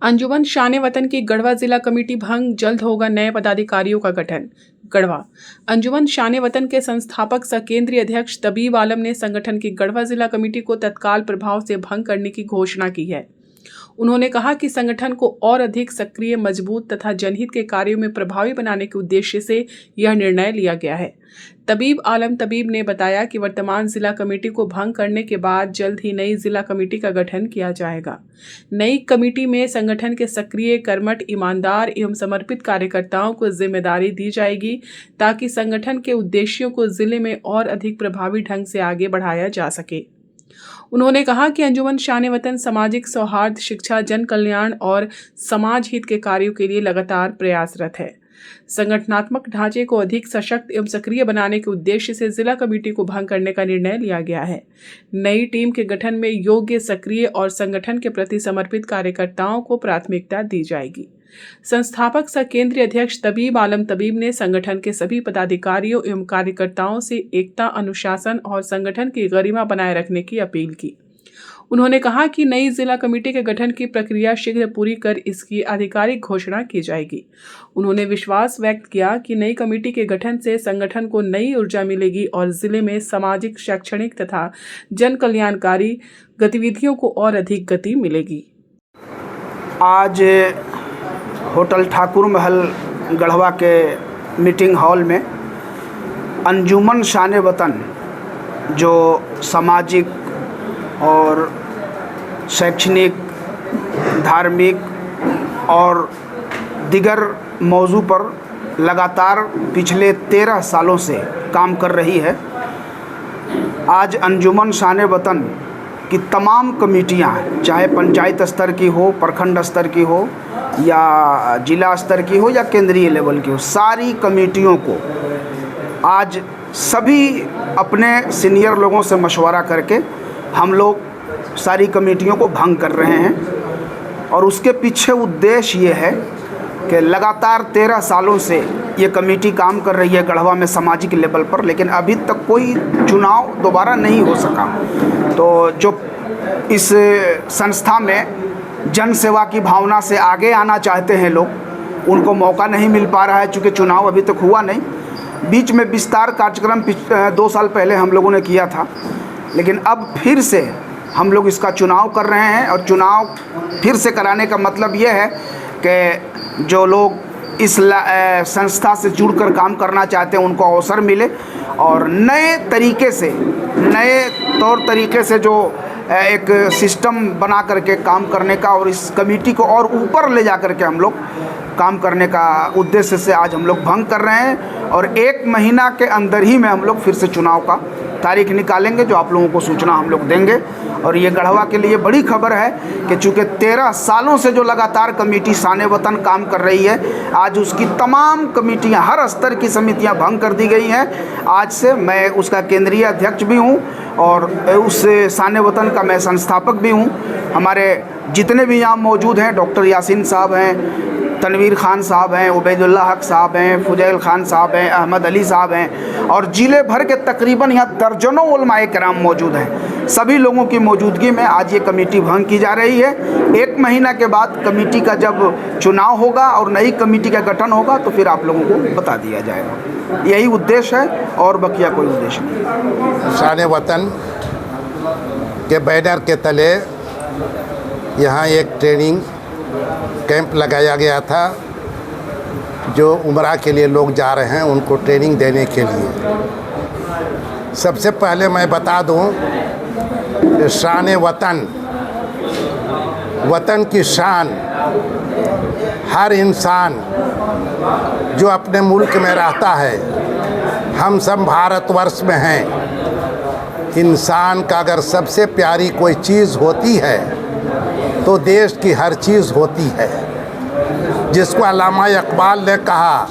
अंजुमन शान वतन की गढ़वा जिला कमेटी भंग, जल्द होगा नए पदाधिकारियों का गठन। गढ़वा अंजुमन शान वतन के संस्थापक सह केंद्रीय अध्यक्ष तबीब आलम ने संगठन की गढ़वा जिला कमेटी को तत्काल प्रभाव से भंग करने की घोषणा की है। उन्होंने कहा कि संगठन को और अधिक सक्रिय, मजबूत तथा जनहित के कार्यों में प्रभावी बनाने के उद्देश्य से यह निर्णय लिया गया है। तबीब आलम तबीब ने बताया कि वर्तमान जिला कमेटी को भंग करने के बाद जल्द ही नई जिला कमेटी का गठन किया जाएगा। नई कमेटी में संगठन के सक्रिय, कर्मठ, ईमानदार एवं समर्पित कार्यकर्ताओं को जिम्मेदारी दी जाएगी ताकि संगठन के उद्देश्यों को जिले में और अधिक प्रभावी ढंग से आगे बढ़ाया जा सके। उन्होंने कहा कि अंजुमन शान वतन सामाजिक सौहार्द, शिक्षा, जन कल्याण और समाज हित के कार्यों के लिए लगातार प्रयासरत है। संगठनात्मक ढांचे को अधिक सशक्त एवं सक्रिय बनाने के उद्देश्य से जिला कमेटी को भंग करने का निर्णय लिया गया है। नई टीम के गठन में योग्य, सक्रिय और संगठन के प्रति समर्पित कार्यकर्ताओं को प्राथमिकता दी जाएगी। संस्थापक सह केंद्रीय अध्यक्ष तबीब आलम तबीब ने संगठन के सभी पदाधिकारियों एवं कार्यकर्ताओं से एकता, अनुशासन और संगठन की गरिमा बनाए रखने की अपील की। उन्होंने कहा कि नई जिला कमेटी के गठन की प्रक्रिया शीघ्र पूरी कर इसकी आधिकारिक घोषणा की जाएगी। उन्होंने विश्वास व्यक्त किया कि नई कमेटी के गठन से संगठन को नई ऊर्जा मिलेगी और जिले में सामाजिक, शैक्षणिक तथा जन कल्याणकारी गतिविधियों को और अधिक गति मिलेगी। आज होटल ठाकुर महल गढ़वा के मीटिंग हॉल में अंजुमन शान वतन जो सामाजिक और शैक्षणिक, धार्मिक और दीगर मौजू पर लगातार पिछले 13 सालों से काम कर रही है। आज अंजुमन शान वतन की तमाम कमेटियां, चाहे पंचायत स्तर की हो, प्रखंड स्तर की हो या जिला स्तर की हो या केंद्रीय लेवल की हो, सारी कमेटियों को आज सभी अपने सीनियर लोगों से मशवरा करके हम लोग सारी कमेटियों को भंग कर रहे हैं। और उसके पीछे उद्देश्य ये है कि लगातार 13 सालों से ये कमेटी काम कर रही है गढ़वा में सामाजिक लेवल पर, लेकिन अभी तक कोई चुनाव दोबारा नहीं हो सका। तो जो इस संस्था में जन सेवा की भावना से आगे आना चाहते हैं लोग, उनको मौका नहीं मिल पा रहा है, चूँकि चुनाव अभी तक हुआ नहीं। बीच में विस्तार कार्यक्रम 2 साल पहले हम लोगों ने किया था, लेकिन अब फिर से हम लोग इसका चुनाव कर रहे हैं। और चुनाव फिर से कराने का मतलब ये है कि जो लोग इस संस्था से जुड़कर काम करना चाहते हैं उनको अवसर मिले और नए तरीके से, नए तौर तरीके से जो एक सिस्टम बना करके काम करने का और इस कमेटी को और ऊपर ले जा करके हम लोग काम करने का उद्देश्य से आज हम लोग भंग कर रहे हैं। और 1 महीना के अंदर ही में हम लोग फिर से चुनाव का तारीख निकालेंगे, जो आप लोगों को सूचना हम लोग देंगे। और ये गढ़वा के लिए बड़ी खबर है कि चूँकि 13 सालों से जो लगातार कमेटी शान वतन काम कर रही है, आज उसकी तमाम कमेटियां, हर स्तर की समितियां भंग कर दी गई हैं। आज से मैं उसका केंद्रीय अध्यक्ष भी हूं और उस शान वतन का मैं संस्थापक भी हूं। हमारे जितने भी यहाँ मौजूद हैं, डॉक्टर यासीन साहब हैं, तनवीर खान साहब हैं, उबैदुल्ला हक साहब हैं, फुजैल खान साहब हैं, अहमद अली साहब हैं और ज़िले भर के तकरीबन यहाँ दर्जनों उलमाए किराम मौजूद हैं। सभी लोगों की मौजूदगी में आज ये कमेटी भंग की जा रही है। 1 महीना के बाद कमेटी का जब चुनाव होगा और नई कमेटी का गठन होगा तो फिर आप लोगों को बता दिया जाएगा। यही उद्देश्य है और बकिया कोई उद्देश्य नहीं। शान वतन के बैनर के तले यहाँ एक ट्रेनिंग कैंप लगाया गया था, जो उमरा के लिए लोग जा रहे हैं उनको ट्रेनिंग देने के लिए। सबसे पहले मैं बता दूं कि शान वतन, वतन की शान, हर इंसान जो अपने मुल्क में रहता है, हम सब भारतवर्ष में हैं। इंसान का अगर सबसे प्यारी कोई चीज़ होती है तो देश की हर चीज़ होती है, जिसको अल्लामा इकबाल ने कहा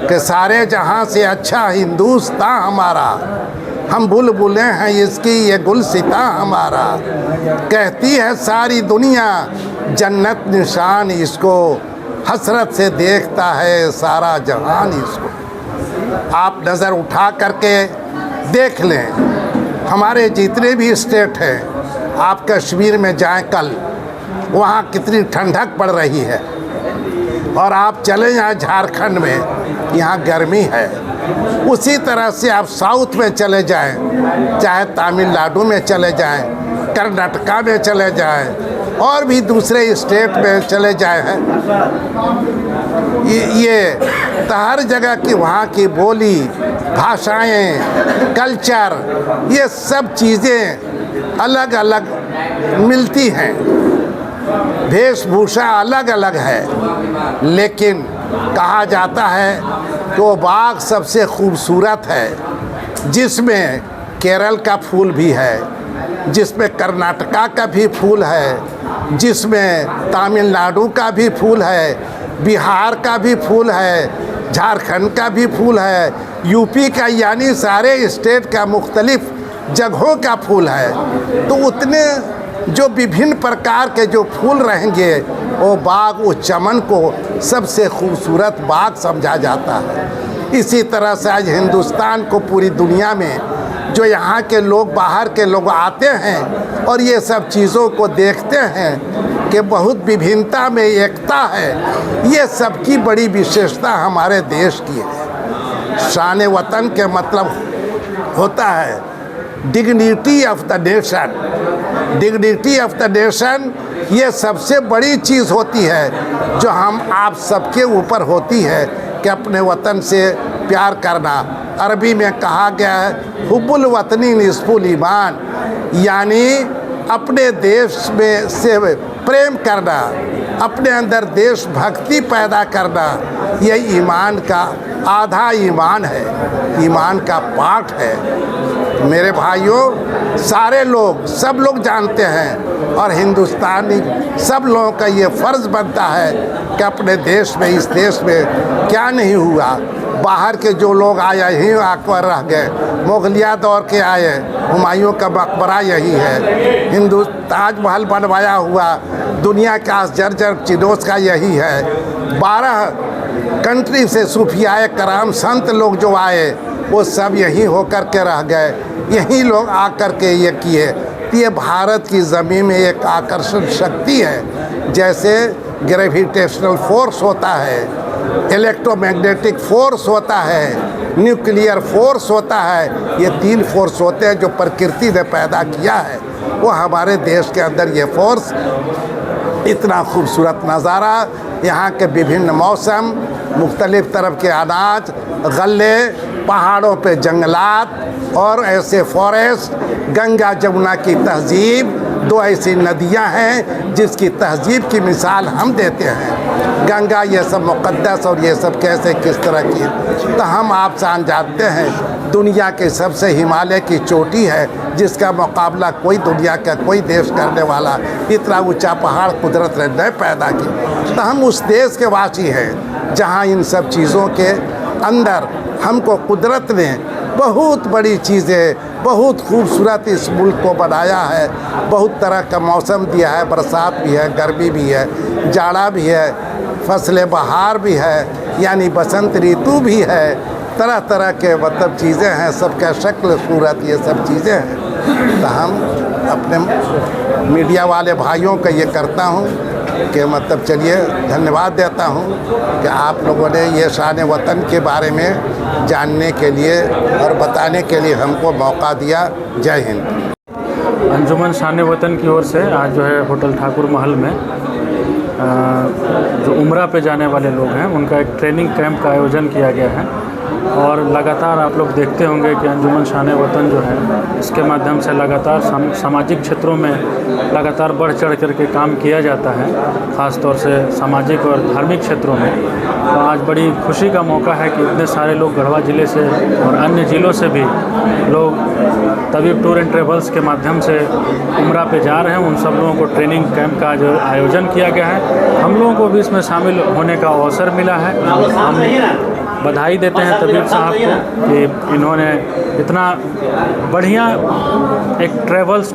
कि सारे जहां से अच्छा हिंदुस्तान हमारा, हम बुलबुलें हैं इसकी ये गुलसिता हमारा। कहती है सारी दुनिया जन्नत निशान इसको, हसरत से देखता है सारा जहान इसको। आप नज़र उठा करके देख लें, हमारे जितने भी स्टेट हैं, आप कश्मीर में जाएं कल वहाँ कितनी ठंडक पड़ रही है। और आप चले जाएँ झारखंड में, यहाँ गर्मी है। उसी तरह से आप साउथ में चले जाएं, चाहे तमिलनाडु में चले जाएं, कर्नाटका में चले जाएं, और भी दूसरे स्टेट में चले जाएं हैं, ये तो हर जगह की वहाँ की बोली, भाषाएं, कल्चर, ये सब चीज़ें अलग अलग मिलती हैं। वेशभूषा अलग अलग है, लेकिन कहा जाता है कि वो बाग सबसे खूबसूरत है, जिसमें केरल का फूल भी है, जिसमें कर्नाटका का भी फूल है, जिसमें तमिलनाडु का भी फूल है, बिहार का भी फूल है, झारखंड का भी फूल है, यूपी का, यानी सारे स्टेट का मुख्तलिफ जगहों का फूल है। तो उतने जो विभिन्न प्रकार के जो फूल रहेंगे, वो बाग, उस चमन को सबसे खूबसूरत बाग समझा जाता है। इसी तरह से आज हिंदुस्तान को पूरी दुनिया में जो यहाँ के लोग, बाहर के लोग आते हैं और ये सब चीज़ों को देखते हैं कि बहुत विभिन्नता में एकता है, ये सबकी बड़ी विशेषता हमारे देश की है। शान वतन के मतलब होता है dignity of the nation. Dignity of the nation ये सबसे बड़ी चीज़ होती है जो हम आप सबके ऊपर होती है कि अपने वतन से प्यार करना। अरबी में कहा गया है हुब्बुल वतनी निस्फुल ईमान, यानी अपने देश में से प्रेम करना, अपने अंदर देशभक्ति पैदा करना, यह ईमान का आधा ईमान है, ईमान का पाठ है। मेरे भाइयों, सारे लोग, सब लोग जानते हैं और हिंदुस्तानी सब लोगों का ये फ़र्ज़ बनता है कि अपने देश में, इस देश में क्या नहीं हुआ। बाहर के जो लोग आए यहीं आकर रह गए, मुगलिया दौर के आए, हुमायूं का मकबरा यही है, हिंदू ताजमहल बनवाया हुआ दुनिया का जर्जर चिनोस का यही है। 12 कंट्री से सूफियाए कराम संत लोग जो आए वो सब यहीं होकर के रह गए, यहीं लोग आकर के ये किए। ये भारत की ज़मीन में एक आकर्षण शक्ति है। जैसे ग्रेविटेशनल फोर्स होता है, इलेक्ट्रोमैग्नेटिक फोर्स होता है, न्यूक्लियर फोर्स होता है, ये 3 फोर्स होते हैं जो प्रकृति ने पैदा किया है। वो हमारे देश के अंदर ये फोर्स, इतना खूबसूरत नज़ारा, यहाँ के विभिन्न मौसम, मुख्तलिफ़ तरफ के अनाज, गले, पहाड़ों पे जंगलात और ऐसे फॉरेस्ट, गंगा जमुना की तहज़ीब, 2 ऐसी नदियाँ हैं जिसकी तहज़ीब की मिसाल हम देते हैं। गंगा ये सब मुक़द्दस और ये सब कैसे किस तरह की, तो हम आप जानते हैं दुनिया के सबसे हिमालय की चोटी है, जिसका मुकाबला कोई दुनिया का कोई देश करने वाला, इतना ऊंचा पहाड़ कुदरत ने नहीं पैदा की। तो हम उस देश के वासी हैं जहाँ इन सब चीज़ों के अंदर हमको कुदरत ने बहुत बड़ी चीज़ें, बहुत खूबसूरत इस मुल्क को बनाया है। बहुत तरह का मौसम दिया है, बरसात भी है, गर्मी भी है, जाड़ा भी है, फसलें बहार भी है, यानी बसंत ऋतु भी है, तरह तरह के मतलब चीज़ें हैं, सबका शक्ल सूरत ये सब चीज़ें हैं। तो हम अपने मीडिया वाले भाइयों का ये करता हूँ कि मतलब चलिए धन्यवाद देता हूँ कि आप लोगों ने ये शान वतन के बारे में जानने के लिए और बताने के लिए हमको मौका दिया। जय हिंद। अंजुमन शान वतन की ओर से आज जो है होटल ठाकुर महल में जो उम्रा पे जाने वाले लोग हैं उनका एक ट्रेनिंग कैंप का आयोजन किया गया है। और लगातार आप लोग देखते होंगे कि अंजुमन शान वतन जो है इसके माध्यम से लगातार सामाजिक क्षेत्रों में लगातार बढ़ चढ़ करके काम किया जाता है, ख़ास तौर से सामाजिक और धार्मिक क्षेत्रों में। तो आज बड़ी खुशी का मौका है कि इतने सारे लोग गढ़वा ज़िले से और अन्य ज़िलों से भी लोग तबीब टूर एंड ट्रेवल्स के माध्यम से उम्रा पे जा रहे हैं। उन सब लोगों को ट्रेनिंग कैंप का जो आयोजन किया गया है, हम लोगों को भी इसमें शामिल होने का अवसर मिला है। हम बधाई देते हैं तबीब साहब को कि इन्होंने इतना बढ़िया एक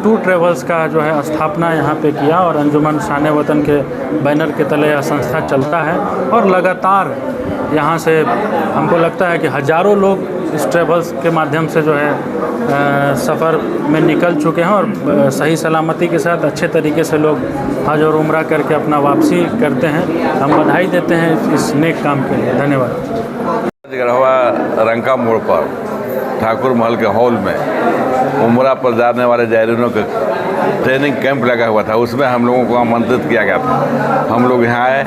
टूर ट्रेवल्स का जो है स्थापना यहाँ पे किया और अंजुमन शान वतन के बैनर के तले यह संस्था चलता है और लगातार यहाँ से हमको लगता है कि हज़ारों लोग इस ट्रेवल्स के माध्यम से जो है सफ़र में निकल चुके हैं और सही सलामती के साथ अच्छे तरीके से लोग हज और उम्रा करके अपना वापसी करते हैं। हम बधाई देते हैं इस नेक काम के लिए। धन्यवाद। गढ़वा रंका मोड़ पर ठाकुर महल के हॉल में उम्रा पर जाने वाले जायरीनों का ट्रेनिंग कैंप लगा हुआ था। उसमें हम लोगों को आमंत्रित किया गया था। हम लोग यहाँ आए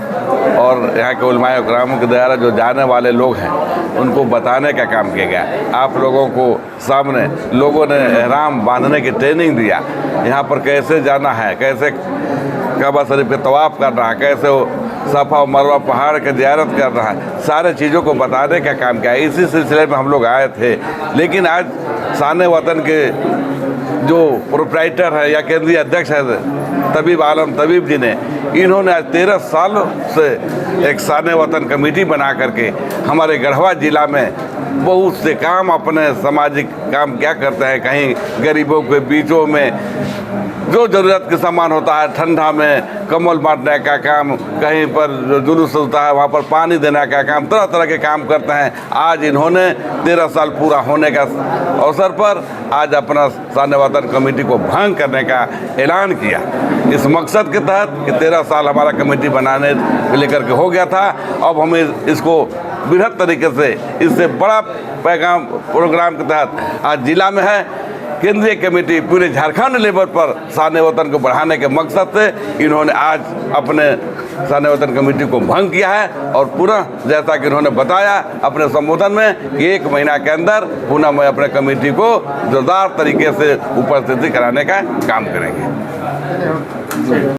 और यहाँ के उलमाए इकराम के द्वारा जो जाने वाले लोग हैं उनको बताने का काम किया गया। आप लोगों को सामने लोगों ने एहराम बांधने की ट्रेनिंग दिया, यहाँ पर कैसे जाना है, कैसे काबा शरीफ के तवाफ़ करना है, कैसे वो सफ़ा और मरवा पहाड़ के ज़ियारत कर रहा है, सारे चीज़ों को बताने का काम किया। इसी सिलसिले में हम लोग आए थे। लेकिन आज शान वतन के जो प्रोप्राइटर है या केंद्रीय अध्यक्ष है तबीब आलम तबीब जी ने, इन्होंने आज 13 सालों से एक शान वतन कमेटी बना करके हमारे गढ़वा ज़िला में बहुत से काम, अपने सामाजिक काम क्या करते हैं। कहीं गरीबों के बीचों में जो ज़रूरत के सामान होता है, ठंडा में कंबल बांटने का काम, कहीं पर जो जुलूस होता है वहाँ पर पानी देने का काम, तरह तरह के काम करते हैं। आज इन्होंने 13 साल पूरा होने का अवसर पर आज अपना शान वतन कमेटी को भंग करने का ऐलान किया। इस मकसद के तहत कि 13 साल हमारा कमेटी बनाने लेकर के हो गया था, अब हमें इसको बृहद तरीके से इससे बड़ा पैगाम प्रोग्राम के तहत आज जिला में है। केंद्रीय कमेटी पूरे झारखंड लेवल पर शान वतन को बढ़ाने के मकसद से इन्होंने आज अपने शान वतन कमेटी को भंग किया है और पुनः जैसा कि इन्होंने बताया अपने संबोधन में कि 1 महीना के अंदर पुनः मैं अपने कमेटी को जोरदार तरीके से उपस्थिति कराने का काम करेंगे।